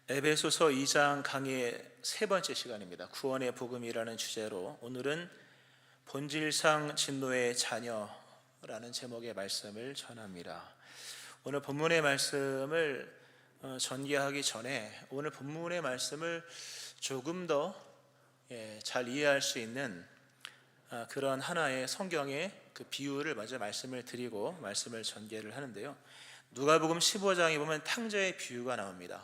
에베소서 2장 강의의 세 번째 시간입니다. 구원의 복음이라는 주제로 오늘은 본질상 진노의 자녀라는 제목의 말씀을 전합니다. 오늘 본문의 말씀을 전개하기 전에 오늘 본문의 말씀을 조금 더 잘 이해할 수 있는 그런 하나의 성경의 그 비유를 먼저 말씀을 드리고 말씀을 전개를 하는데요. 누가복음 15장에 보면 탕자의 비유가 나옵니다.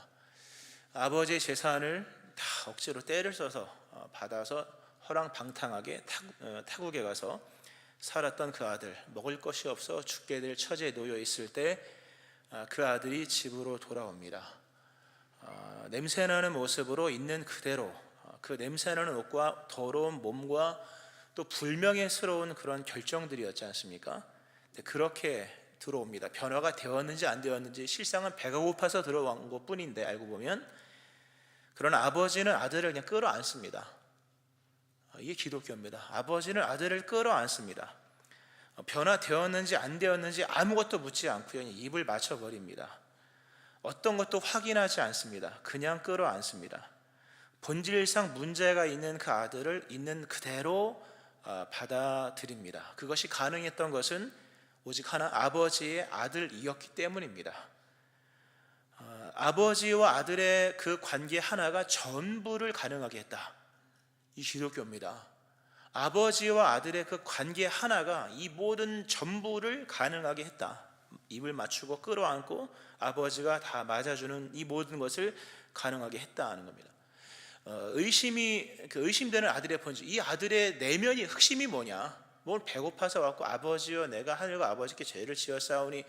아버지의 재산을 다 억지로 떼를 써서 받아서 허랑방탕하게 타국에 가서 살았던 그 아들, 먹을 것이 없어 죽게 될 처지에 놓여 있을 때 그 아들이 집으로 돌아옵니다. 냄새나는 모습으로 있는 그대로 그 냄새나는 옷과 더러운 몸과 또 불명예스러운 그런 결정들이었지 않습니까? 그렇게 들어옵니다. 변화가 되었는지 안 되었는지 실상은 배가 고파서 들어온 것 뿐인데 알고 보면, 그러나 아버지는 아들을 그냥 끌어안습니다. 이게 기독교입니다. 아버지는 아들을 끌어안습니다. 변화되었는지 안 되었는지 아무것도 묻지 않고요, 입을 맞춰버립니다. 어떤 것도 확인하지 않습니다. 그냥 끌어안습니다. 본질상 문제가 있는 그 아들을 있는 그대로 받아들입니다. 그것이 가능했던 것은 오직 하나, 아버지의 아들이었기 때문입니다. 아버지와 아들의 그 관계 하나가 전부를 가능하게 했다. 이 기독교입니다. 아버지와 아들의 그 관계 하나가 이 모든 전부를 가능하게 했다. 입을 맞추고 끌어안고 아버지가 다 맞아주는 이 모든 것을 가능하게 했다는 겁니다. 의심되는 아들의 본질, 이 아들의 내면이 핵심이 뭐냐? 뭘 배고파서 왔고 아버지여 내가 하늘과 아버지께 죄를 지었사오니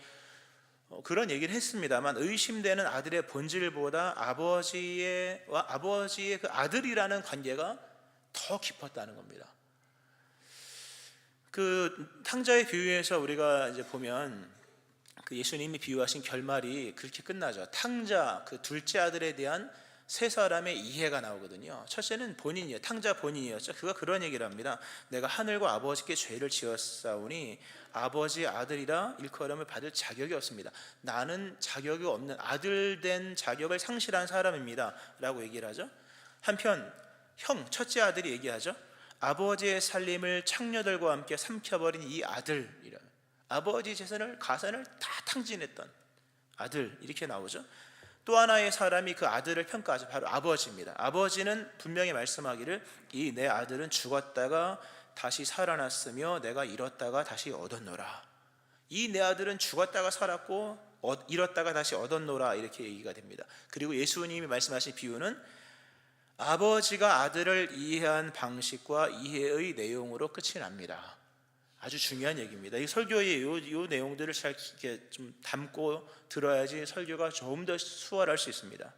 그런 얘기를 했습니다만, 의심되는 아들의 본질보다 아버지의 그 아들이라는 관계가 더 깊었다는 겁니다. 그 탕자의 비유에서 우리가 이제 보면 그 예수님이 비유하신 결말이 그렇게 끝나죠. 탕자 그 둘째 아들에 대한 세 사람의 이해가 나오거든요. 첫째는 본인이에요. 탕자 본인이었죠. 그가 그런 얘기를 합니다. 내가 하늘과 아버지께 죄를 지었사오니 아버지의 아들이라 일컬음을 받을 자격이 없습니다. 나는 자격이 없는 아들 된 자격을 상실한 사람입니다 라고 얘기를 하죠. 한편 첫째 아들이 얘기하죠. 아버지의 살림을 창녀들과 함께 삼켜버린 이 아들이라, 아버지 재산을 가산을 다 탕진했던 아들, 이렇게 나오죠. 또 하나의 사람이 그 아들을 평가하죠. 바로 아버지입니다. 아버지는 분명히 말씀하기를 이 내 아들은 죽었다가 다시 살아났으며 내가 잃었다가 다시 얻었노라. 이 내 아들은 죽었다가 살았고 잃었다가 다시 얻었노라, 이렇게 얘기가 됩니다. 그리고 예수님이 말씀하신 비유는 아버지가 아들을 이해한 방식과 이해의 내용으로 끝이 납니다. 아주 중요한 얘기입니다. 이 설교의 이 내용들을 잘 이렇게 좀 담고 들어야지 설교가 조금 더 수월할 수 있습니다.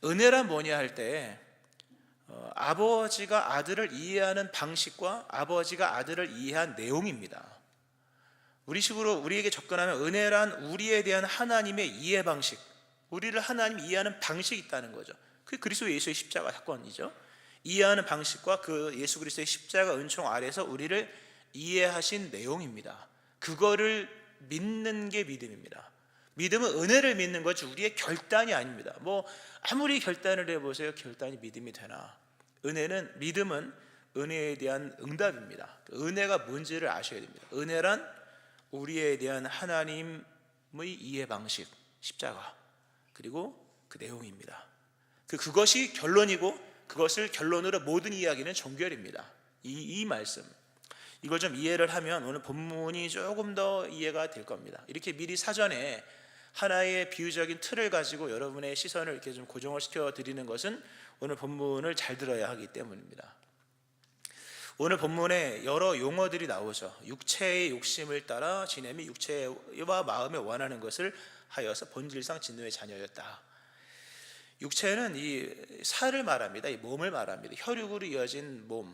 은혜란 뭐냐 할 때 아버지가 아들을 이해하는 방식과 아버지가 아들을 이해한 내용입니다. 우리식으로 우리에게 접근하면 은혜란 우리에 대한 하나님의 이해 방식, 우리를 하나님 이해하는 방식이 있다는 거죠. 그게 그리스도 예수의 십자가 사건이죠. 이해하는 방식과 그 예수 그리스도의 십자가 은총 아래서 우리를 이해하신 내용입니다. 그거를 믿는 게 믿음입니다. 믿음은 은혜를 믿는 거지 우리의 결단이 아닙니다. 아무리 결단을 해보세요, 결단이 믿음이 되나? 믿음은 은혜에 대한 응답입니다. 은혜가 뭔지를 아셔야 됩니다. 은혜란 우리에 대한 하나님의 이해 방식, 십자가, 그리고 그 내용입니다. 그것이 결론이고 그것을 결론으로 모든 이야기는 종결입니다. 이 말씀, 이걸 좀 이해를 하면 오늘 본문이 조금 더 이해가 될 겁니다. 이렇게 미리 사전에 하나의 비유적인 틀을 가지고 여러분의 시선을 이렇게 좀 고정을 시켜 드리는 것은 오늘 본문을 잘 들어야 하기 때문입니다. 오늘 본문에 여러 용어들이 나오죠. 육체의 욕심을 따라 지냄이 육체와 마음에 원하는 것을 하여서 본질상 진노의 자녀였다. 육체는 이 살을 말합니다. 이 몸을 말합니다. 혈육으로 이어진 몸.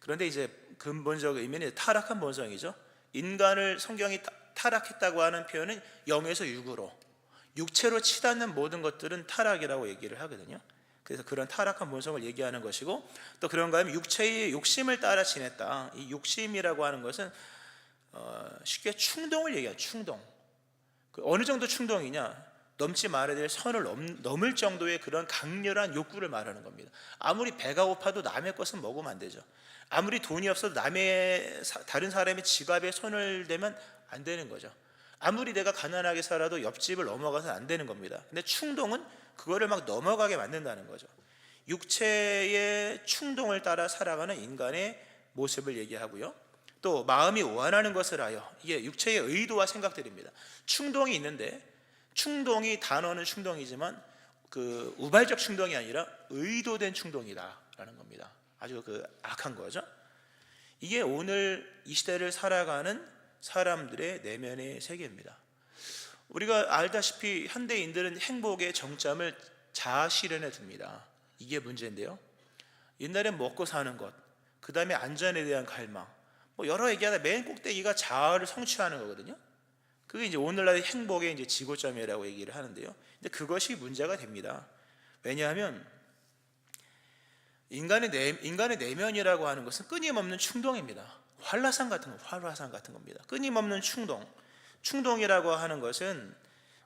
그런데 이제 근본적 의미는 타락한 본성이죠. 인간을 성경이 타락했다고 하는 표현은 영에서 육으로, 육체로 치닫는 모든 것들은 타락이라고 얘기를 하거든요. 그래서 그런 타락한 본성을 얘기하는 것이고, 또 그런가 하면 육체의 욕심을 따라 지냈다. 이 욕심이라고 하는 것은 쉽게 충동을 얘기해요. 충동. 어느 정도 충동이냐? 넘지 말아야 될 선을 넘을 정도의 그런 강렬한 욕구를 말하는 겁니다. 아무리 배가 고파도 남의 것은 먹으면 안 되죠. 아무리 돈이 없어도 다른 사람의 지갑에 손을 대면 안 되는 거죠. 아무리 내가 가난하게 살아도 옆집을 넘어가서는 안 되는 겁니다. 근데 충동은 그거를 막 넘어가게 만든다는 거죠. 육체의 충동을 따라 살아가는 인간의 모습을 얘기하고요. 또 마음이 원하는 것을 하여, 이게 육체의 의도와 생각들입니다. 충동이 있는데, 충동이 단어는 충동이지만 그 우발적 충동이 아니라 의도된 충동이다라는 겁니다. 아주 그 악한 거죠. 이게 오늘 이 시대를 살아가는 사람들의 내면의 세계입니다. 우리가 알다시피 현대인들은 행복의 정점을 자아 실현에 둡니다. 이게 문제인데요. 옛날엔 먹고 사는 것, 그 다음에 안전에 대한 갈망, 뭐 여러 얘기하다 맨 꼭대기가 자아를 성취하는 거거든요. 그게 이제 오늘날의 행복의 이제 지고점이라고 얘기를 하는데요. 근데 그것이 문제가 됩니다. 왜냐하면 인간의 내면이라고 하는 것은 끊임없는 충동입니다. 활화산 같은 겁니다. 끊임없는 충동이라고 하는 것은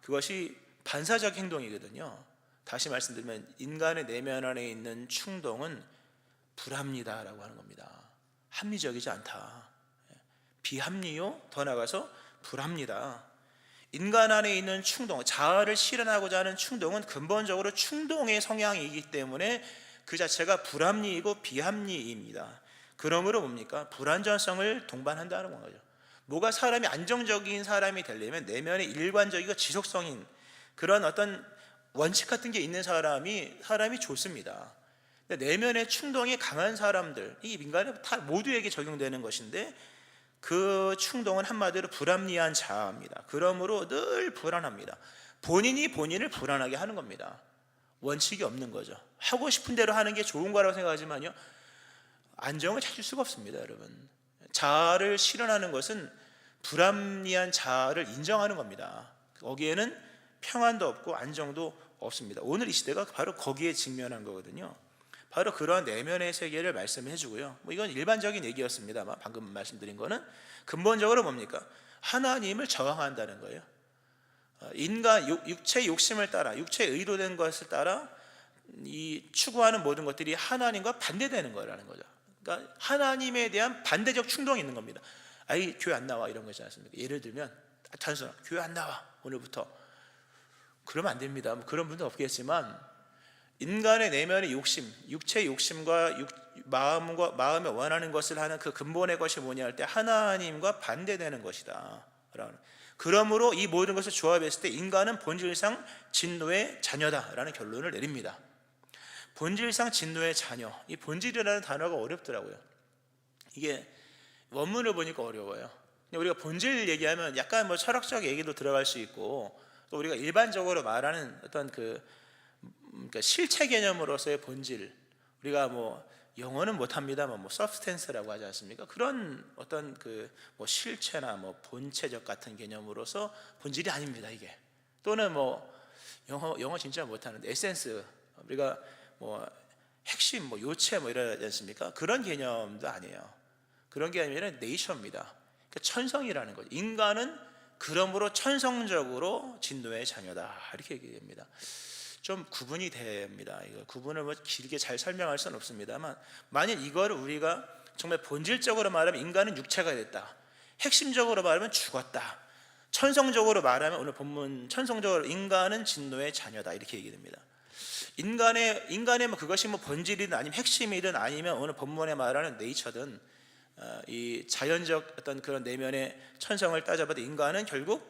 그것이 반사적 행동이거든요. 다시 말씀드리면 인간의 내면 안에 있는 충동은 불합리다라고 하는 겁니다. 합리적이지 않다. 비합리요, 더 나아가서 불합리다. 인간 안에 있는 충동, 자아를 실현하고자 하는 충동은 근본적으로 충동의 성향이기 때문에 그 자체가 불합리이고 비합리입니다. 그러므로 뭡니까? 불안전성을 동반한다는 거죠. 뭐가 사람이 안정적인 사람이 되려면 내면에 일관적이고 지속성인 그런 어떤 원칙 같은 게 있는 사람이 좋습니다. 내면의 충동이 강한 사람들, 이 인간에 다 모두에게 적용되는 것인데 그 충동은 한마디로 불합리한 자아입니다. 그러므로 늘 불안합니다. 본인이 본인을 불안하게 하는 겁니다. 원칙이 없는 거죠. 하고 싶은 대로 하는 게 좋은 거라고 생각하지만요, 안정을 찾을 수가 없습니다. 여러분, 자아를 실현하는 것은 불합리한 자아를 인정하는 겁니다. 거기에는 평안도 없고 안정도 없습니다. 오늘 이 시대가 바로 거기에 직면한 거거든요. 바로 그러한 내면의 세계를 말씀해 주고요. 뭐 이건 일반적인 얘기였습니다만 방금 말씀드린 거는 근본적으로 뭡니까? 하나님을 저항한다는 거예요. 인간 육체의 욕심을 따라, 육체의 의도된 것을 따라 이 추구하는 모든 것들이 하나님과 반대되는 거라는 거죠. 그러니까 하나님에 대한 반대적 충동이 있는 겁니다. 아이 교회 안 나와 이런 거지 않습니까? 예를 들면 단순한 교회 안 나와 오늘부터 그러면 안 됩니다. 뭐 그런 분도 없겠지만 인간의 내면의 욕심, 육체의 욕심과 마음에 원하는 것을 하는 그 근본의 것이 뭐냐 할 때 하나님과 반대되는 것이다. 그러므로 이 모든 것을 조합했을 때 인간은 본질상 진노의 자녀다라는 결론을 내립니다. 본질상 진노의 자녀. 이 본질이라는 단어가 어렵더라고요. 이게 원문을 보니까 어려워요. 우리가 본질 얘기하면 약간 뭐 철학적 얘기도 들어갈 수 있고 또 우리가 일반적으로 말하는 어떤 그러니까 실체 개념으로서의 본질, 우리가 뭐 영어는 못합니다만 뭐 substance라고 하지 않습니까? 그런 어떤 뭐 실체나 뭐 본체적 같은 개념으로서 본질이 아닙니다 이게. 또는 뭐 영어 진짜 못하는데 에센스, 우리가 뭐 핵심, 뭐 요체 뭐 이러지 않습니까? 그런 개념도 아니에요. 그런 게 아니라 네이처입니다. 그러니까 천성이라는 거죠. 인간은 그러므로 천성적으로 진노의 자녀다 이렇게 얘기합니다. 좀 구분이 됩니다. 이거 구분을 뭐 길게 잘 설명할 수는 없습니다만, 만약 이거를 우리가 정말 본질적으로 말하면 인간은 육체가 됐다, 핵심적으로 말하면 죽었다, 천성적으로 말하면 오늘 본문 천성적으로 인간은 진노의 자녀다 이렇게 얘기됩니다. 인간의 뭐 그것이 뭐 본질이든 아니면 핵심이든 아니면 오늘 본문에 말하는 네이처든 이 자연적 어떤 그런 내면의 천성을 따져봐도 인간은 결국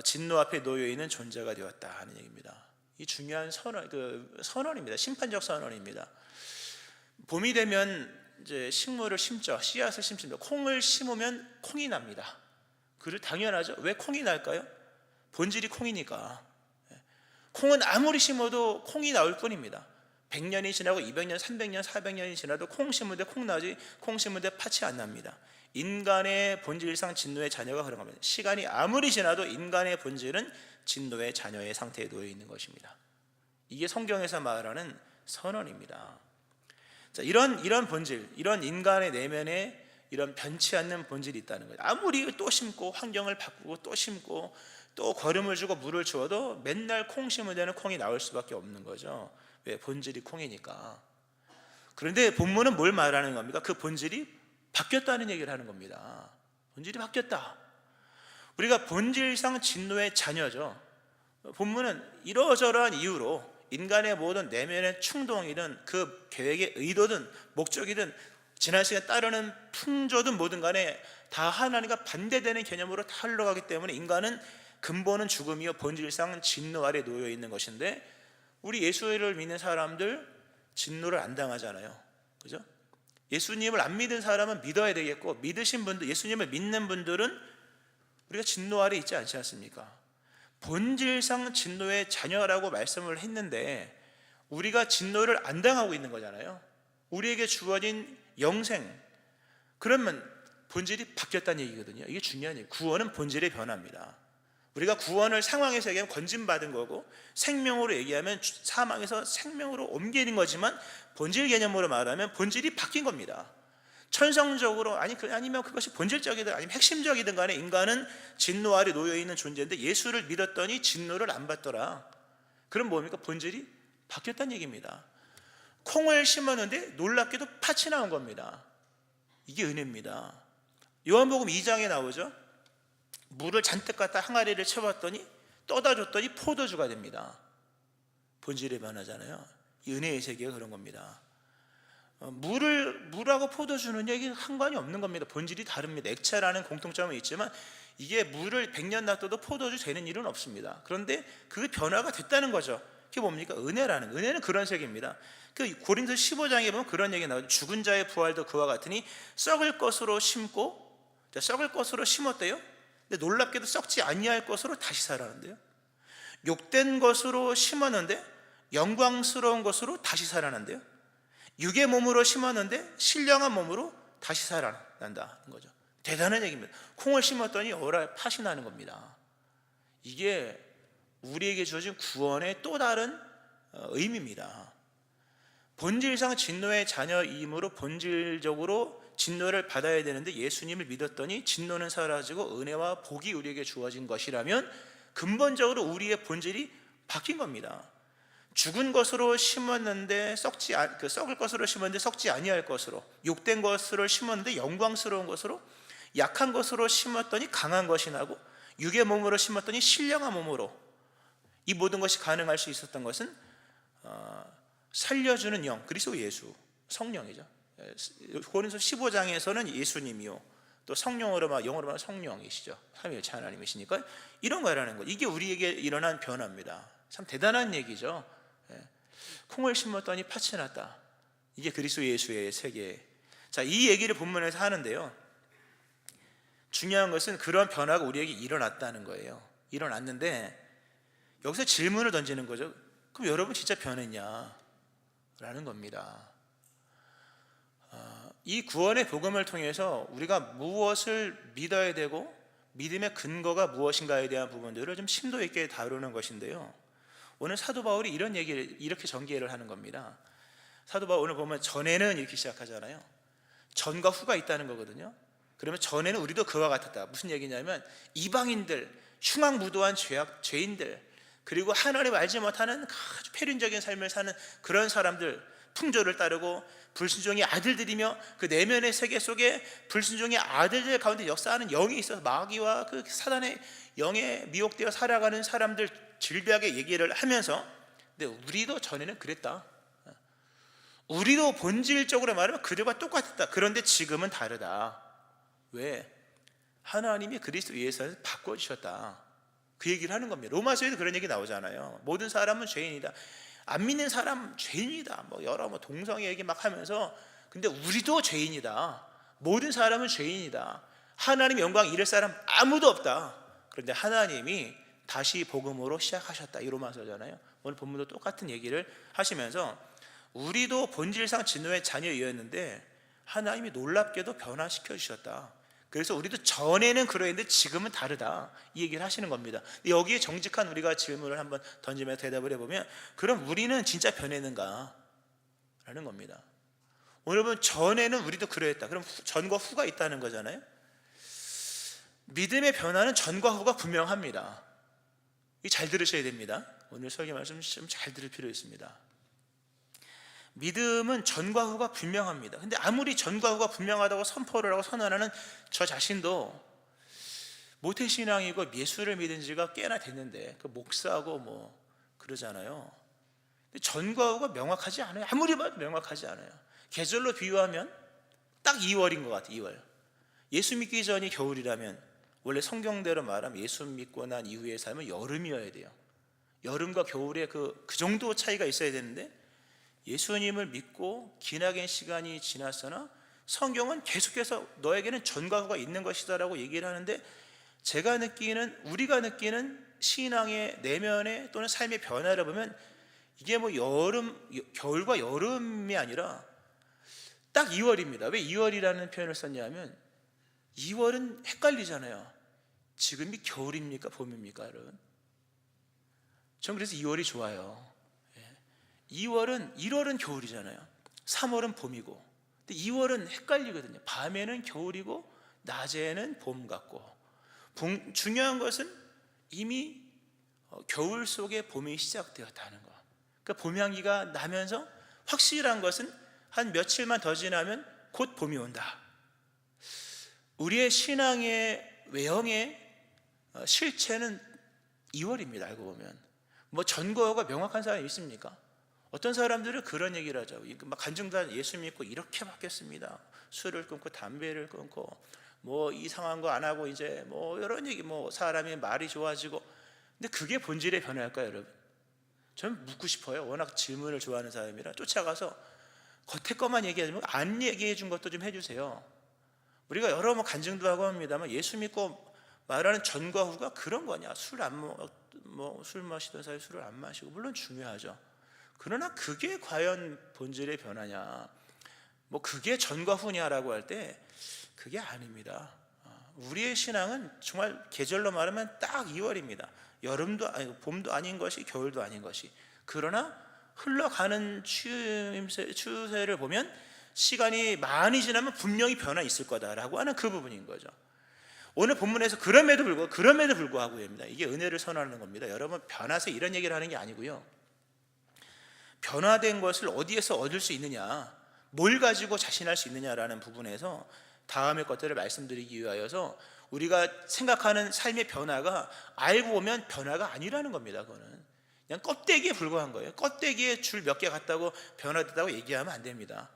진노 앞에 놓여 있는 존재가 되었다 하는 얘기입니다. 이 중요한 선언입니다. 심판적 선언입니다. 봄이 되면 이제 식물을 심죠. 씨앗을 심습니다. 콩을 심으면 콩이 납니다. 그를 당연하죠. 왜 콩이 날까요? 본질이 콩이니까. 콩은 아무리 심어도 콩이 나올 뿐입니다. 100년이 지나고 200년, 300년, 400년이 지나도 콩 심을 때 콩 나지, 콩 심을 때 팥이 안 납니다. 인간의 본질상 진노의 자녀가 그런 겁니다. 시간이 아무리 지나도 인간의 본질은 진노의 자녀의 상태에 놓여 있는 것입니다. 이게 성경에서 말하는 선언입니다. 자, 이런 본질, 이런 인간의 내면에 이런 변치 않는 본질이 있다는 거예요. 아무리 또 심고 환경을 바꾸고 또 심고 또 거름을 주고 물을 주어도 맨날 콩 심으면 되는 콩이 나올 수밖에 없는 거죠. 왜? 본질이 콩이니까. 그런데 본문은 뭘 말하는 겁니까? 그 본질이 바뀌었다는 얘기를 하는 겁니다. 본질이 바뀌었다. 우리가 본질상 진노의 자녀죠. 본문은 이러저러한 이유로 인간의 모든 내면의 충동이든 그 계획의 의도든 목적이든 지난 시간에 따르는 풍조든 뭐든 간에 다 하나님과 반대되는 개념으로 다 흘러가기 때문에 인간은 근본은 죽음이요 본질상 진노 아래 놓여 있는 것인데, 우리 예수를 믿는 사람들 진노를 안 당하잖아요. 그죠? 예수님을 안 믿은 사람은 믿어야 되겠고, 믿으신 분들, 예수님을 믿는 분들은 우리가 진노 아래 있지 않지 않습니까? 본질상 진노의 자녀라고 말씀을 했는데 우리가 진노를 안 당하고 있는 거잖아요. 우리에게 주어진 영생, 그러면 본질이 바뀌었다는 얘기거든요. 이게 중요한 얘기예요. 구원은 본질의 변화입니다. 우리가 구원을 상황에서 얘기하면 건진받은 거고, 생명으로 얘기하면 사망에서 생명으로 옮기는 거지만, 본질 개념으로 말하면 본질이 바뀐 겁니다. 천성적으로 아니면 그것이 본질적이든 아니면 핵심적이든 간에 인간은 진노 아래 놓여 있는 존재인데, 예수를 믿었더니 진노를 안 받더라. 그럼 뭡니까? 본질이 바뀌었다는 얘기입니다. 콩을 심었는데 놀랍게도 팥이 나온 겁니다. 이게 은혜입니다. 요한복음 2장에 나오죠. 물을 잔뜩 갖다 항아리를 채웠더니 떠다 줬더니 포도주가 됩니다. 본질의 변화잖아요. 이 은혜의 세계가 그런 겁니다. 물하고 포도주는 이게 상관이 없는 겁니다. 본질이 다릅니다. 액체라는 공통점은 있지만 이게 물을 100년 놔둬도 포도주 되는 일은 없습니다. 그런데 그 변화가 됐다는 거죠. 그게 뭡니까? 은혜는 그런 세계입니다. 그 고린도 15장에 보면 그런 얘기 나오죠. 죽은 자의 부활도 그와 같으니 썩을 것으로 심고, 썩을 것으로 심었대요. 근데 놀랍게도 썩지 아니할 것으로 다시 살아난대요. 욕된 것으로 심었는데 영광스러운 것으로 다시 살아난대요. 육의 몸으로 심었는데 신령한 몸으로 다시 살아난다는 거죠. 대단한 얘기입니다. 콩을 심었더니 팥이 나는 겁니다. 이게 우리에게 주어진 구원의 또 다른 의미입니다. 본질상 진노의 자녀이므로 본질적으로 진노를 받아야 되는데, 예수님을 믿었더니 진노는 사라지고 은혜와 복이 우리에게 주어진 것이라면 근본적으로 우리의 본질이 바뀐 겁니다. 죽은 것으로 심었는데 썩을 것으로 심었는데 썩지 아니할 것으로, 욕된 것으로 심었는데 영광스러운 것으로, 약한 것으로 심었더니 강한 것이 나고, 육의 몸으로 심었더니 신령한 몸으로. 이 모든 것이 가능할 수 있었던 것은 살려주는 영, 그리스도 예수, 성령이죠. 고린도 15장에서는 예수님이요, 또 성령으로 영어로 말하면 성령이시죠. 삼위일체 하나님이시니까 이런 거라는 거. 이게 우리에게 일어난 변화입니다. 참 대단한 얘기죠. 콩을 심었더니 팥이 났다. 이게 그리스도 예수의 세계. 자, 이 얘기를 본문에서 하는데요, 중요한 것은 그런 변화가 우리에게 일어났다는 거예요. 일어났는데 여기서 질문을 던지는 거죠. 그럼 여러분 진짜 변했냐? 라는 겁니다. 이 구원의 복음을 통해서 우리가 무엇을 믿어야 되고 믿음의 근거가 무엇인가에 대한 부분들을 좀 심도 있게 다루는 것인데요, 오늘 사도 바울이 이런 얘기를 이렇게 전개를 하는 겁니다. 사도 바울 오늘 보면 전에는 이렇게 시작하잖아요. 전과 후가 있다는 거거든요. 그러면 전에는 우리도 그와 같았다. 무슨 얘기냐면 이방인들, 흉악무도한 죄인들, 그리고 하나님 알지 못하는 아주 폐륜적인 삶을 사는 그런 사람들, 풍조를 따르고 불순종의 아들들이며 그 내면의 세계 속에 불순종의 아들들 가운데 역사하는 영이 있어서 마귀와 그 사단의 영에 미혹되어 살아가는 사람들 질비하게 얘기를 하면서, 근데 우리도 전에는 그랬다. 우리도 본질적으로 말하면 그들과 똑같았다. 그런데 지금은 다르다. 왜? 하나님이 그리스도 예수를 바꿔주셨다. 그 얘기를 하는 겁니다. 로마서에도 그런 얘기 나오잖아요. 모든 사람은 죄인이다. 안 믿는 사람 죄인이다. 여러 동성애 얘기 막 하면서, 근데 우리도 죄인이다. 모든 사람은 죄인이다. 하나님 영광 잃을 사람 아무도 없다. 그런데 하나님이 다시 복음으로 시작하셨다. 이 로마서잖아요. 오늘 본문도 똑같은 얘기를 하시면서 우리도 본질상 진노의 자녀였는데 하나님이 놀랍게도 변화시켜 주셨다. 그래서 우리도 전에는 그러했는데 지금은 다르다. 이 얘기를 하시는 겁니다. 여기에 정직한 우리가 질문을 한번 던지면서 대답을 해보면, 그럼 우리는 진짜 변했는가? 라는 겁니다. 오늘 보면 전에는 우리도 그러했다. 그럼 전과 후가 있다는 거잖아요. 믿음의 변화는 전과 후가 분명합니다. 이 잘 들으셔야 됩니다. 오늘 설교 말씀 좀 잘 들을 필요 있습니다. 믿음은 전과 후가 분명합니다. 근데 아무리 전과 후가 분명하다고 선포를 하고 선언하는 저 자신도 모태신앙이고 예수를 믿은 지가 꽤나 됐는데 그 목사고 뭐 그러잖아요. 근데 전과 후가 명확하지 않아요. 아무리 봐도 명확하지 않아요. 계절로 비유하면 딱 2월인 것 같아요. 2월. 예수 믿기 전이 겨울이라면 원래 성경대로 말하면 예수 믿고 난 이후의 삶은 여름이어야 돼요. 여름과 겨울에 그 정도 차이가 있어야 되는데 예수님을 믿고 기나긴 시간이 지났으나 성경은 계속해서 너에게는 전과 후가 있는 것이다라고 얘기를 하는데, 제가 느끼는, 우리가 느끼는 신앙의 내면의 또는 삶의 변화를 보면 이게 뭐 겨울과 여름이 아니라 딱 2월입니다. 왜 2월이라는 표현을 썼냐면 2월은 헷갈리잖아요. 지금이 겨울입니까 봄입니까 여러분? 전 그래서 2월이 좋아요. 1월은 겨울이잖아요. 3월은 봄이고, 근데 2월은 헷갈리거든요. 밤에는 겨울이고 낮에는 봄 같고. 중요한 것은 이미 겨울 속에 봄이 시작되었다는 거. 그러니까 봄 향기가 나면서 확실한 것은 한 며칠만 더 지나면 곧 봄이 온다. 우리의 신앙의 외형의 실체는 2월입니다. 알고 보면 뭐 전거가 명확한 사람이 있습니까? 어떤 사람들은 그런 얘기를 하죠. 막 간증단 예수 믿고 이렇게 바뀌었습니다. 술을 끊고 담배를 끊고 뭐 이상한 거 안 하고 이제 뭐 이런 얘기, 뭐 사람이 말이 좋아지고. 근데 그게 본질의 변화일까요, 여러분? 저는 묻고 싶어요. 워낙 질문을 좋아하는 사람이라 쫓아가서 겉에 것만 얘기하지 말고 안 얘기해 준 것도 좀 해주세요. 우리가 여러 뭐 간증도 하고 합니다만 예수 믿고 말하는 전과 후가 그런 거냐? 술 마시던 사이 술을 안 마시고, 물론 중요하죠. 그러나 그게 과연 본질의 변화냐? 뭐 그게 전과 후냐라고 할 때 그게 아닙니다. 우리의 신앙은 정말 계절로 말하면 딱 2월입니다. 여름도 아니고 봄도 아닌 것이 겨울도 아닌 것이. 그러나 흘러가는 추세를 보면 시간이 많이 지나면 분명히 변화 있을 거다라고 하는 그 부분인 거죠. 오늘 본문에서 그럼에도 불구하고입니다. 이게 은혜를 선언하는 겁니다. 여러분, 변화서 이런 얘기를 하는 게 아니고요. 변화된 것을 어디에서 얻을 수 있느냐, 뭘 가지고 자신할 수 있느냐라는 부분에서 다음의 것들을 말씀드리기 위하여서 우리가 생각하는 삶의 변화가 알고 보면 변화가 아니라는 겁니다. 그거는 그냥 껍데기에 불과한 거예요. 껍데기에 줄 몇 개 갖다고 변화됐다고 얘기하면 안 됩니다.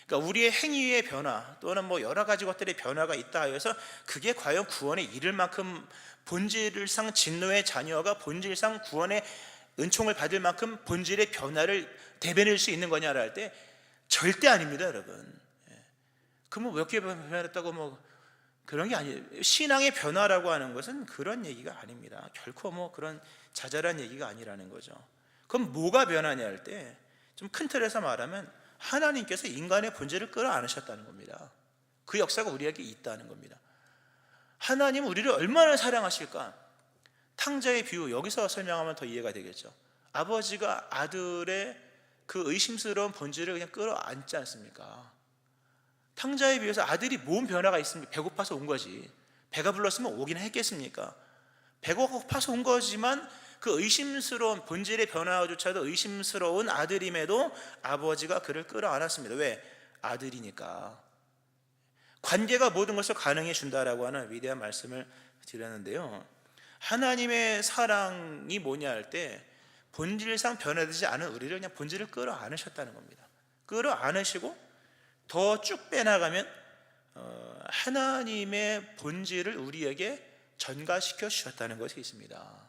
그러니까 우리의 행위의 변화 또는 뭐 여러 가지 것들의 변화가 있다 해서 그게 과연 구원에 이를 만큼, 본질상 진노의 자녀가 본질상 구원의 은총을 받을 만큼 본질의 변화를 대변할 수 있는 거냐를 할 때 절대 아닙니다, 여러분. 그럼 몇 개 변화했다고 뭐 그런 게 아니에요. 신앙의 변화라고 하는 것은 그런 얘기가 아닙니다. 결코 뭐 그런 자잘한 얘기가 아니라는 거죠. 그럼 뭐가 변하냐 할 때 좀 큰 틀에서 말하면 하나님께서 인간의 본질을 끌어안으셨다는 겁니다. 그 역사가 우리에게 있다는 겁니다. 하나님은 우리를 얼마나 사랑하실까? 탕자의 비유, 여기서 설명하면 더 이해가 되겠죠. 아버지가 아들의 그 의심스러운 본질을 그냥 끌어안지 않습니까? 탕자에 비해서 아들이 뭔 변화가 있습니까? 배고파서 온 거지. 배가 불렀으면 오긴 했겠습니까? 배고파서 온 거지만 그 의심스러운 본질의 변화조차도 의심스러운 아들임에도 아버지가 그를 끌어안았습니다. 왜? 아들이니까. 관계가 모든 것을 가능해 준다라고 하는 위대한 말씀을 드렸는데요. 하나님의 사랑이 뭐냐 할 때 본질상 변화되지 않은 우리를 그냥 본질을 끌어안으셨다는 겁니다. 끌어안으시고 더 쭉 빼나가면 하나님의 본질을 우리에게 전가시켜 주셨다는 것이 있습니다.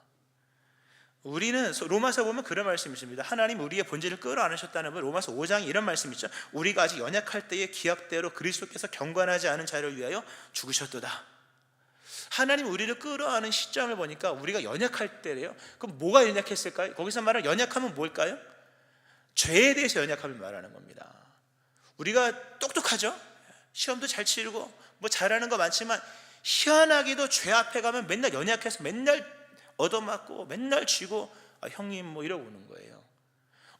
우리는 로마서 보면 그런 말씀이 있습니다. 하나님 우리의 본질을 끌어안으셨다는 건 로마서 5장에 이런 말씀이 있죠. 우리가 아직 연약할 때의 기약대로 그리스도께서 경건하지 않은 자를 위하여 죽으셨도다. 하나님 우리를 끌어안은 시점을 보니까 우리가 연약할 때래요. 그럼 뭐가 연약했을까요? 거기서 말하는 연약함은 뭘까요? 죄에 대해서 연약함을 말하는 겁니다. 우리가 똑똑하죠? 시험도 잘 치르고 뭐 잘하는 거 많지만 희한하게도 죄 앞에 가면 맨날 연약해서 맨날 얻어맞고 맨날 쥐고 형님 뭐 이러고 오는 거예요.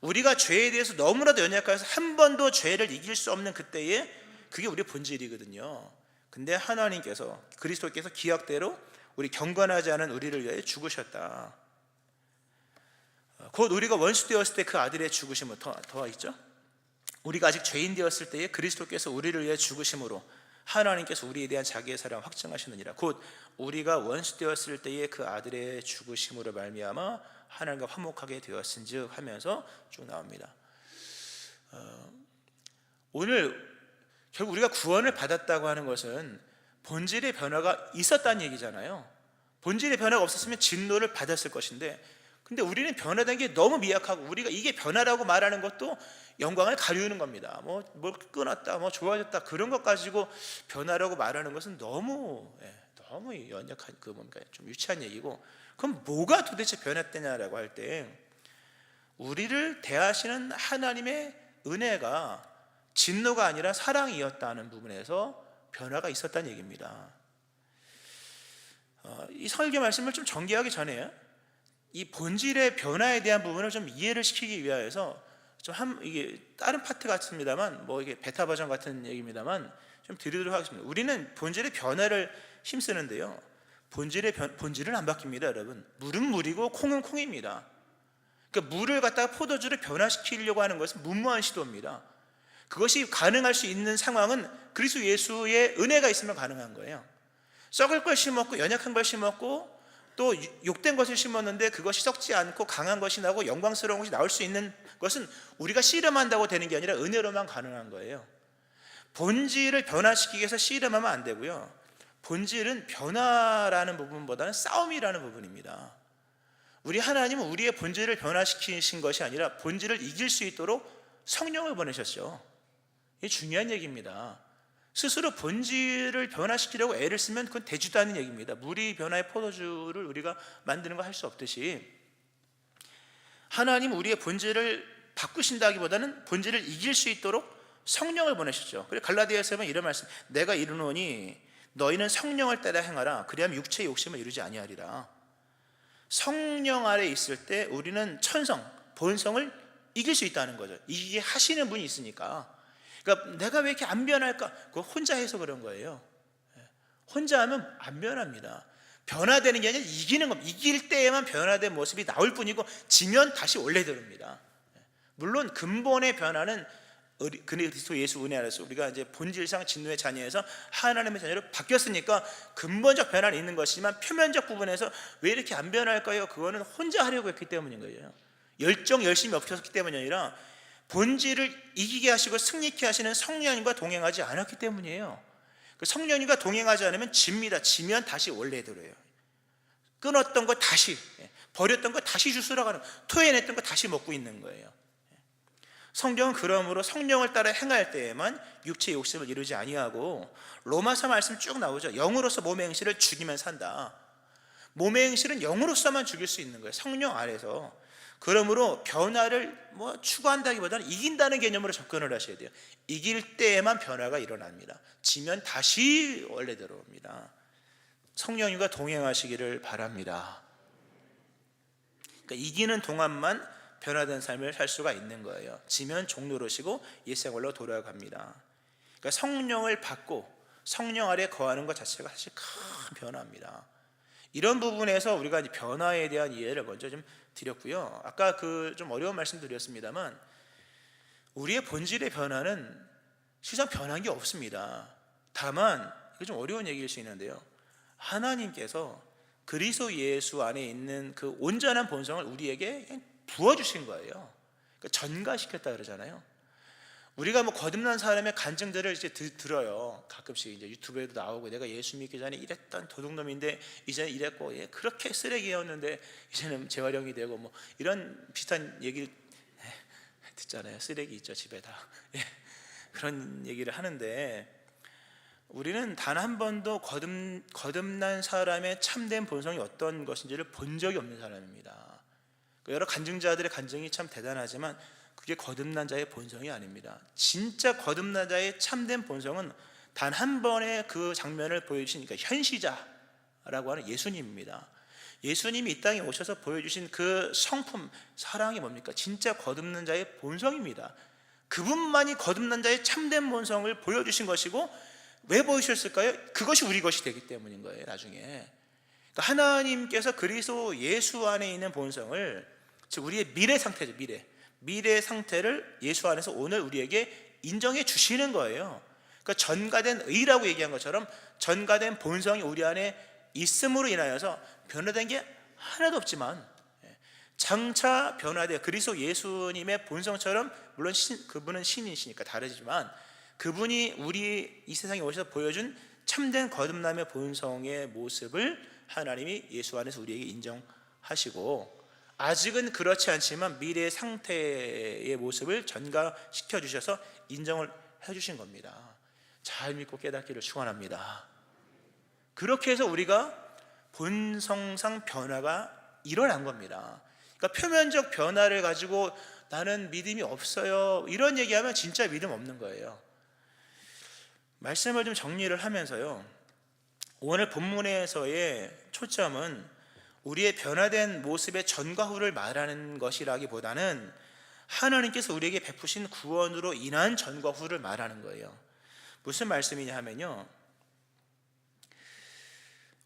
우리가 죄에 대해서 너무나도 연약해서 한 번도 죄를 이길 수 없는 그때에 그게 우리의 본질이거든요. 근데 하나님께서 그리스도께서 기약대로 우리 경건하지 않은 우리를 위해 죽으셨다. 곧 우리가 원수 되었을 때 그 아들의 죽으심으로 더 있죠. 우리가 아직 죄인 되었을 때에 그리스도께서 우리를 위해 죽으심으로 하나님께서 우리에 대한 자기의 사랑을 확증하시느니라. 곧 우리가 원수 되었을 때에 그 아들의 죽으심으로 말미암아 하나님과 화목하게 되었은즉 하면서 쭉 나옵니다. 오늘 결국 우리가 구원을 받았다고 하는 것은 본질의 변화가 있었다는 얘기잖아요. 본질의 변화가 없었으면 진노를 받았을 것인데, 근데 우리는 변화된 게 너무 미약하고, 우리가 이게 변화라고 말하는 것도 영광을 가리우는 겁니다. 뭘 끊었다, 좋아졌다, 그런 것 가지고 변화라고 말하는 것은 너무 연약한, 좀 유치한 얘기고, 그럼 뭐가 도대체 변했느냐라고 할 때, 우리를 대하시는 하나님의 은혜가 진노가 아니라 사랑이었다는 부분에서 변화가 있었다는 얘기입니다. 이 설교 말씀을 좀 전개하기 전에 이 본질의 변화에 대한 부분을 좀 이해를 시키기 위하여서 이게 다른 파트 같습니다만, 이게 베타 버전 같은 얘기입니다만 좀 드리도록 하겠습니다. 우리는 본질의 변화를 힘쓰는데요, 본질은 안 바뀝니다, 여러분. 물은 물이고 콩은 콩입니다. 그러니까 물을 갖다가 포도주를 변화시키려고 하는 것은 무모한 시도입니다. 그것이 가능할 수 있는 상황은 그리스도 예수의 은혜가 있으면 가능한 거예요. 썩을 걸 심었고 연약한 걸 심었고 또 욕된 것을 심었는데 그것이 썩지 않고 강한 것이 나고 영광스러운 것이 나올 수 있는 것은 우리가 씨름한다고 되는 게 아니라 은혜로만 가능한 거예요. 본질을 변화시키기 위해서 씨름하면 안 되고요, 본질은 변화라는 부분보다는 싸움이라는 부분입니다. 우리 하나님은 우리의 본질을 변화시키신 것이 아니라 본질을 이길 수 있도록 성령을 보내셨죠. 이게 중요한 얘기입니다. 스스로 본질을 변화시키려고 애를 쓰면 그건 되지도 않는 얘기입니다. 물이 변화의 포도주를 우리가 만드는 거 할 수 없듯이, 하나님 우리의 본질을 바꾸신다기보다는 본질을 이길 수 있도록 성령을 보내셨죠. 그래서 갈라디아서에 보면 이런 말씀, 내가 이르노니 너희는 성령을 따라 행하라, 그리하면 육체의 욕심을 이루지 아니하리라. 성령 아래 있을 때 우리는 천성, 본성을 이길 수 있다는 거죠. 이게 하시는 분이 있으니까. 그러니까 내가 왜 이렇게 안 변할까? 그거 혼자 해서 그런 거예요. 혼자 하면 안 변합니다. 변화되는 게 아니라 이기는 겁니다. 이길 때에만 변화된 모습이 나올 뿐이고, 지면 다시 원래대로입니다. 물론 근본의 변화는 그리스도 예수 은혜 안에서 우리가 이제 본질상 진노의 자녀에서 하나님의 자녀로 바뀌었으니까 근본적 변화는 있는 것이지만, 표면적 부분에서 왜 이렇게 안 변할까요? 그거는 혼자 하려고 했기 때문인 거예요. 열심히 없었기 때문이 아니라 본질을 이기게 하시고 승리케 하시는 성령님과 동행하지 않았기 때문이에요. 그 성령님과 동행하지 않으면 집니다. 지면 다시 원래대로예요. 끊었던 거 다시, 버렸던 거 다시 주스러 가는, 토해냈던 거 다시 먹고 있는 거예요. 성경은 그러므로 성령을 따라 행할 때에만 육체의 욕심을 이루지 아니하고, 로마서 말씀 쭉 나오죠. 영으로서 몸의 행실을 죽이면 산다. 몸의 행실은 영으로서만 죽일 수 있는 거예요, 성령 안에서. 그러므로 변화를 추구한다기보다는 이긴다는 개념으로 접근을 하셔야 돼요. 이길 때에만 변화가 일어납니다. 지면 다시 원래대로입니다. 성령님과 동행하시기를 바랍니다. 그러니까 이기는 동안만 변화된 삶을 살 수가 있는 거예요. 지면 종노릇이고 옛생활로 돌아갑니다. 그러니까 성령을 받고 성령 아래 거하는 것 자체가 사실 큰 변화입니다. 이런 부분에서 우리가 변화에 대한 이해를 먼저 좀 드렸고요. 아까 좀 어려운 말씀 드렸습니다만, 우리의 본질의 변화는 실상 변한 게 없습니다. 다만 이게 좀 어려운 얘기일 수 있는데요, 하나님께서 그리스도 예수 안에 있는 그 온전한 본성을 우리에게 부어주신 거예요. 그러니까 전가시켰다 그러잖아요. 우리가 거듭난 사람의 간증들을 이제 들어요. 가끔씩 이제 유튜브에도 나오고, 내가 예수 믿기 전에 이랬던 도둑놈인데 이제는 이랬고, 그렇게 쓰레기였는데 이제는 재활용이 되고, 이런 비슷한 얘기를 듣잖아요. 쓰레기 있죠, 집에 다. 그런 얘기를 하는데, 우리는 단 한 번도 거듭난 사람의 참된 본성이 어떤 것인지를 본 적이 없는 사람입니다. 여러 간증자들의 간증이 참 대단하지만 그게 거듭난 자의 본성이 아닙니다. 진짜 거듭난 자의 참된 본성은 단 한 번의 그 장면을 보여주신, 현시자라고 하는 예수님입니다. 예수님이 이 땅에 오셔서 보여주신 그 성품, 사랑이 뭡니까? 진짜 거듭난 자의 본성입니다. 그분만이 거듭난 자의 참된 본성을 보여주신 것이고, 왜 보여주셨을까요? 그것이 우리 것이 되기 때문인 거예요, 나중에. 그러니까 하나님께서 그리스도 예수 안에 있는 본성을 즉 우리의 미래 상태죠. 미래 상태를 예수 안에서 오늘 우리에게 인정해 주시는 거예요. 그러니까 전가된 의라고 얘기한 것처럼 전가된 본성이 우리 안에 있음으로 인하여서 변화된 게 하나도 없지만 장차 변화되어 그리스도 예수님의 본성처럼, 물론 그분은 신이시니까 다르지만 그분이 우리 이 세상에 오셔서 보여준 참된 거듭남의 본성의 모습을 하나님이 예수 안에서 우리에게 인정하시고, 아직은 그렇지 않지만 미래의 상태의 모습을 전가시켜 주셔서 인정을 해주신 겁니다. 잘 믿고 깨닫기를 축원합니다. 그렇게 해서 우리가 본성상 변화가 일어난 겁니다. 그러니까 표면적 변화를 가지고 나는 믿음이 없어요, 이런 얘기하면 진짜 믿음 없는 거예요. 말씀을 좀 정리를 하면서요, 오늘 본문에서의 초점은 우리의 변화된 모습의 전과 후를 말하는 것이라기보다는 하나님께서 우리에게 베푸신 구원으로 인한 전과 후를 말하는 거예요. 무슨 말씀이냐 하면요,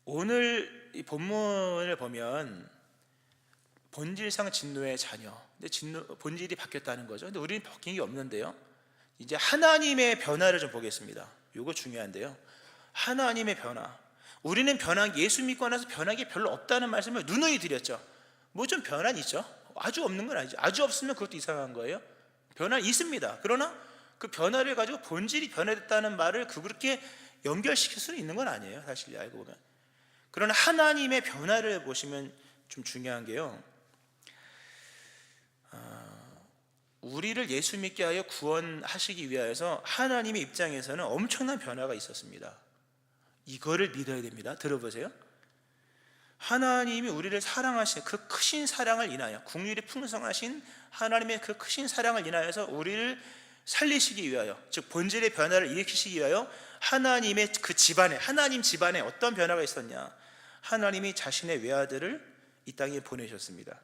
오늘 이 본문을 보면 본질상 진노의 자녀, 근데 본질이 바뀌었다는 거죠. 근데 우리는 바뀐 게 없는데요, 이제 하나님의 변화를 좀 보겠습니다. 이거 중요한데요, 하나님의 변화. 우리는 예수 믿고 나서 변한 게 별로 없다는 말씀을 누누이 드렸죠. 뭐 좀 변화는 있죠. 아주 없는 건 아니죠. 아주 없으면 그것도 이상한 거예요. 변화는 있습니다. 그러나 그 변화를 가지고 본질이 변화됐다는 말을 그렇게 연결시킬 수는 있는 건 아니에요, 사실 알고 보면. 그러나 하나님의 변화를 보시면 좀 중요한 게요, 우리를 예수 믿게 하여 구원하시기 위하여서 하나님의 입장에서는 엄청난 변화가 있었습니다. 이거를 믿어야 됩니다. 들어보세요. 하나님이 우리를 사랑하신 그 크신 사랑을 인하여, 국률이 풍성하신 하나님의 그 크신 사랑을 인하여서 우리를 살리시기 위하여, 즉 본질의 변화를 일으키시기 위하여 하나님의 그 집안에, 하나님 집안에 어떤 변화가 있었냐, 하나님이 자신의 외아들을 이 땅에 보내셨습니다.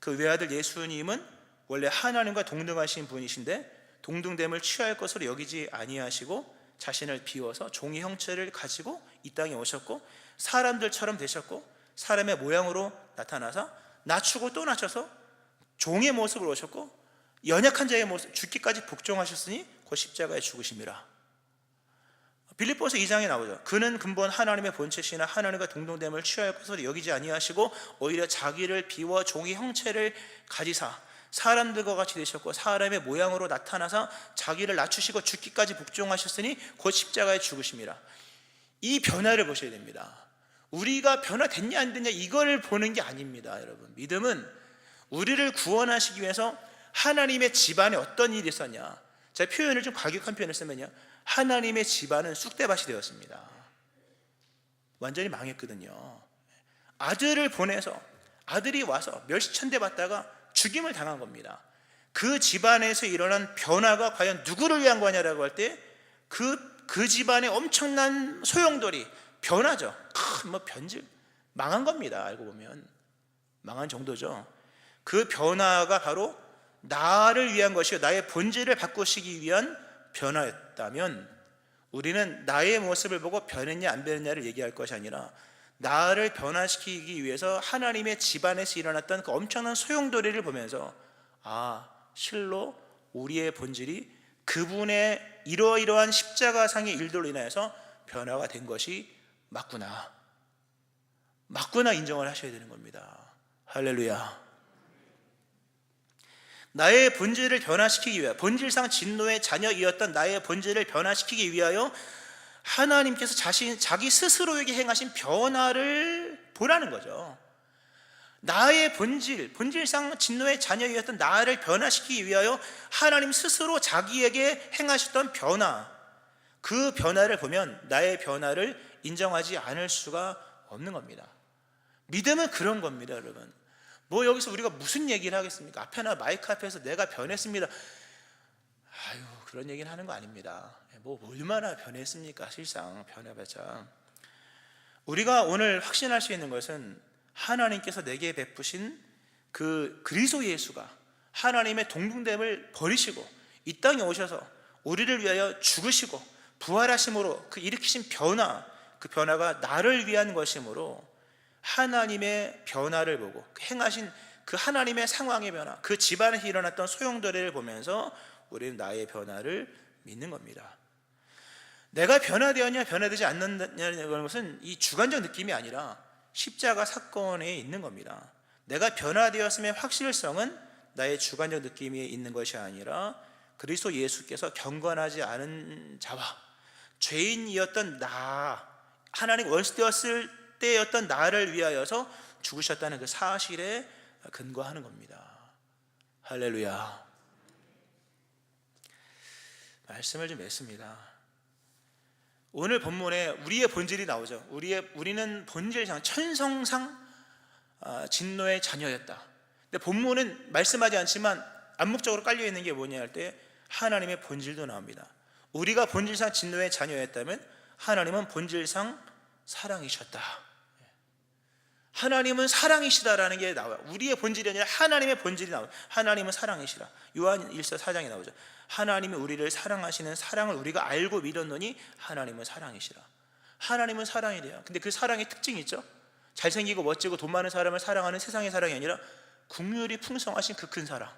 그 외아들 예수님은 원래 하나님과 동등하신 분이신데 동등됨을 취할 것으로 여기지 아니하시고 자신을 비워서 종의 형체를 가지고 이 땅에 오셨고, 사람들처럼 되셨고, 사람의 모양으로 나타나서 낮추고 또 낮춰서 종의 모습으로 오셨고, 연약한 자의 모습, 죽기까지 복종하셨으니 곧 십자가에 죽으심이라. 빌립보서 2장에 나오죠. 그는 근본 하나님의 본체시나 하나님과 동등됨을 취할 것으로 여기지 아니하시고 오히려 자기를 비워 종의 형체를 가지사 사람들과 같이 되셨고 사람의 모양으로 나타나서 자기를 낮추시고 죽기까지 복종하셨으니 곧 십자가에 죽으심이라. 이 변화를 보셔야 됩니다. 우리가 변화됐냐 안 됐냐 이걸 보는 게 아닙니다, 여러분. 믿음은 우리를 구원하시기 위해서 하나님의 집안에 어떤 일이 있었냐. 제가 표현을 좀 과격한 표현을 쓰면요, 하나님의 집안은 쑥대밭이 되었습니다. 완전히 망했거든요. 아들을 보내서 아들이 와서 멸시천대 받다가 죽임을 당한 겁니다. 그 집안에서 일어난 변화가 과연 누구를 위한 거냐라고 할 때 그 집안의 엄청난 소용돌이 변화죠. 뭐 변질 망한 겁니다. 알고 보면 망한 정도죠. 그 변화가 바로 나를 위한 것이요 나의 본질을 바꾸시기 위한 변화였다면 우리는 나의 모습을 보고 변했냐 안 변했냐를 얘기할 것이 아니라 나를 변화시키기 위해서 하나님의 집안에서 일어났던 그 엄청난 소용돌이를 보면서 실로 우리의 본질이 그분의 이러이러한 십자가상의 일들로 인하여서 변화가 된 것이 맞구나 인정을 하셔야 되는 겁니다. 할렐루야. 나의 본질을 변화시키기 위하여, 본질상 진노의 자녀이었던 나의 본질을 변화시키기 위하여 하나님께서 자기 스스로에게 행하신 변화를 보라는 거죠. 나의 본질상 진노의 자녀이었던 나를 변화시키기 위하여 하나님 스스로 자기에게 행하셨던 변화, 그 변화를 보면 나의 변화를 인정하지 않을 수가 없는 겁니다. 믿음은 그런 겁니다, 여러분. 뭐 여기서 우리가 무슨 얘기를 하겠습니까? 앞에나 마이크 앞에서 내가 변했습니다. 그런 얘기는 하는 거 아닙니다. 뭐 얼마나 변했습니까? 실상 변해봤자. 우리가 오늘 확신할 수 있는 것은 하나님께서 내게 베푸신 그 그리스도 예수가 하나님의 동등됨을 버리시고 이 땅에 오셔서 우리를 위하여 죽으시고 부활하심으로 그 일으키신 변화, 그 변화가 나를 위한 것이므로 하나님의 변화를 보고 행하신 그 하나님의 상황의 변화, 그 집안에서 일어났던 소용돌이를 보면서 우리는 나의 변화를 믿는 겁니다. 내가 변화되었냐 변화되지 않느냐는 것은 이 주관적 느낌이 아니라 십자가 사건에 있는 겁니다. 내가 변화되었음의 확실성은 나의 주관적 느낌이 있는 것이 아니라 그리스도 예수께서 경건하지 않은 자와 죄인이었던 나, 하나님 원수되었을 때였던 나를 위하여서 죽으셨다는 그 사실에 근거하는 겁니다. 할렐루야. 말씀을 좀 맺습니다. 오늘 본문에 우리의 본질이 나오죠. 우리는 본질상 천성상 진노의 자녀였다. 근데 본문은 말씀하지 않지만 암묵적으로 깔려 있는 게 뭐냐 할 때 하나님의 본질도 나옵니다. 우리가 본질상 진노의 자녀였다면 하나님은 본질상 사랑이셨다. 하나님은 사랑이시다라는 게 나와요. 우리의 본질이 아니라 하나님의 본질이 나와요. 하나님은 사랑이시라. 요한 1서 4장에 나오죠. 하나님이 우리를 사랑하시는 사랑을 우리가 알고 믿었노니 하나님은 사랑이시라. 하나님은 사랑이래요. 근데 그 사랑의 특징이 있죠. 잘생기고 멋지고 돈 많은 사람을 사랑하는 세상의 사랑이 아니라 국률이 풍성하신 그 큰 사랑,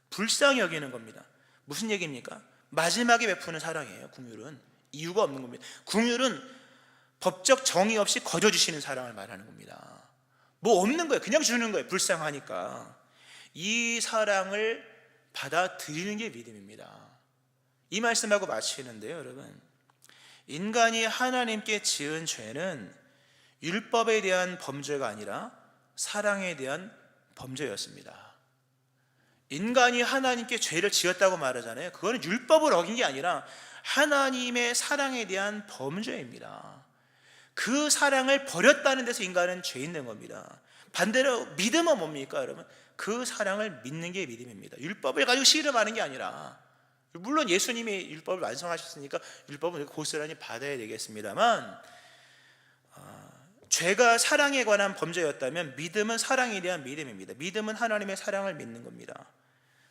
불쌍히 여기는 겁니다. 무슨 얘기입니까? 마지막에 베푸는 사랑이에요. 국률은 이유가 없는 겁니다. 국률은 법적 정의 없이 거저주시는 사랑을 말하는 겁니다. 뭐 없는 거예요. 그냥 주는 거예요. 불쌍하니까. 이 사랑을 받아들이는 게 믿음입니다. 이 말씀하고 마치는데요, 여러분, 인간이 하나님께 지은 죄는 율법에 대한 범죄가 아니라 사랑에 대한 범죄였습니다. 인간이 하나님께 죄를 지었다고 말하잖아요. 그거는 율법을 어긴 게 아니라 하나님의 사랑에 대한 범죄입니다. 그 사랑을 버렸다는 데서 인간은 죄인 된 겁니다. 반대로 믿음은 뭡니까, 여러분? 그 사랑을 믿는 게 믿음입니다. 율법을 가지고 씨름하는 게 아니라, 물론 예수님이 율법을 완성하셨으니까 율법은 고스란히 받아야 되겠습니다만, 죄가 사랑에 관한 범죄였다면 믿음은 사랑에 대한 믿음입니다. 믿음은 하나님의 사랑을 믿는 겁니다.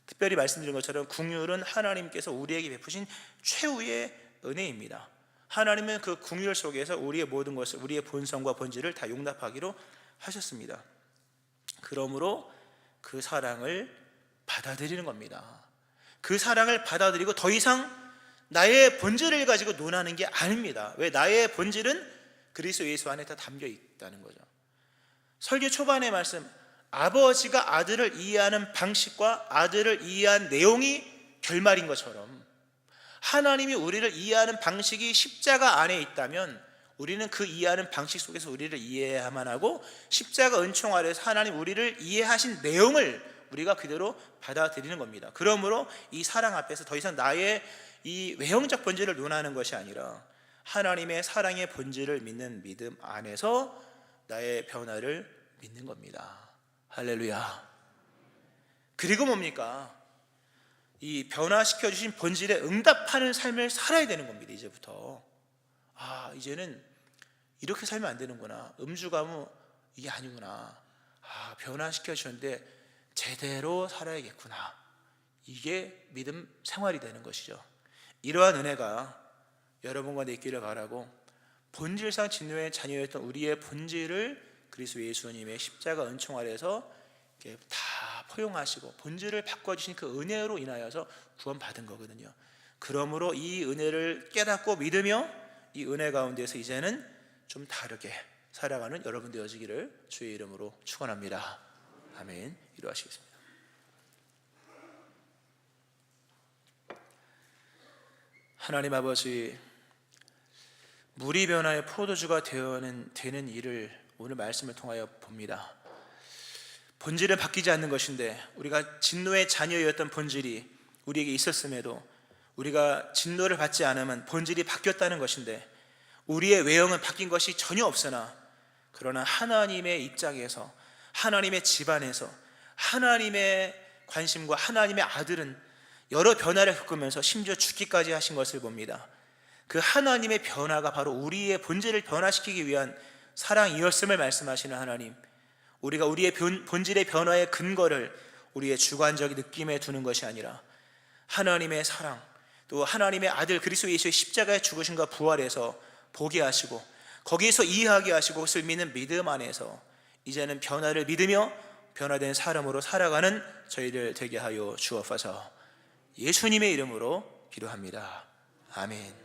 특별히 말씀드린 것처럼 긍휼은 하나님께서 우리에게 베푸신 최후의 은혜입니다. 하나님은 그 긍휼 속에서 우리의 모든 것을, 우리의 본성과 본질을 다 용납하기로 하셨습니다. 그러므로 그 사랑을 받아들이는 겁니다. 그 사랑을 받아들이고 더 이상 나의 본질을 가지고 논하는 게 아닙니다. 왜? 나의 본질은 그리스도 예수 안에 다 담겨 있다는 거죠. 설교 초반의 말씀, 아버지가 아들을 이해하는 방식과 아들을 이해한 내용이 결말인 것처럼 하나님이 우리를 이해하는 방식이 십자가 안에 있다면 우리는 그 이해하는 방식 속에서 우리를 이해해야만 하고, 십자가 은총 아래에서 하나님 우리를 이해하신 내용을 우리가 그대로 받아들이는 겁니다. 그러므로 이 사랑 앞에서 더 이상 나의 이 외형적 본질을 논하는 것이 아니라 하나님의 사랑의 본질을 믿는 믿음 안에서 나의 변화를 믿는 겁니다. 할렐루야. 그리고 뭡니까? 이 변화시켜 주신 본질에 응답하는 삶을 살아야 되는 겁니다. 이제부터 이제는 이렇게 살면 안 되는구나. 음주가무 이게 아니구나. 변화시켜 주셨는데 제대로 살아야겠구나. 이게 믿음 생활이 되는 것이죠. 이러한 은혜가 여러분과 내 있기를 바라고, 본질상 진노의 자녀였던 우리의 본질을 그리스도 예수님의 십자가 은총 아래에서 다 포용하시고 본질을 바꿔주신 그 은혜로 인하여서 구원받은 거거든요. 그러므로 이 은혜를 깨닫고 믿으며 이 은혜 가운데서 이제는 좀 다르게 살아가는 여러분 되어지기를 주의 이름으로 축원합니다. 아멘. 기도하시겠습니다. 하나님 아버지, 물이 변화의 포도주가 되는 일을 오늘 말씀을 통하여 봅니다. 본질은 바뀌지 않는 것인데, 우리가 진노의 자녀였던 본질이 우리에게 있었음에도 우리가 진노를 받지 않으면 본질이 바뀌었다는 것인데, 우리의 외형은 바뀐 것이 전혀 없으나, 그러나 하나님의 입장에서, 하나님의 집안에서 하나님의 관심과 하나님의 아들은 여러 변화를 겪으면서 심지어 죽기까지 하신 것을 봅니다. 그 하나님의 변화가 바로 우리의 본질을 변화시키기 위한 사랑이었음을 말씀하시는 하나님, 우리가 우리의 본질의 변화의 근거를 우리의 주관적인 느낌에 두는 것이 아니라 하나님의 사랑, 또 하나님의 아들 그리스도 예수의 십자가의 죽으심과 부활에서 보게 하시고 거기에서 이해하게 하시고 그것을 믿는 믿음 안에서 이제는 변화를 믿으며 변화된 사람으로 살아가는 저희들 되게 하여 주옵소서. 예수님의 이름으로 기도합니다. 아멘.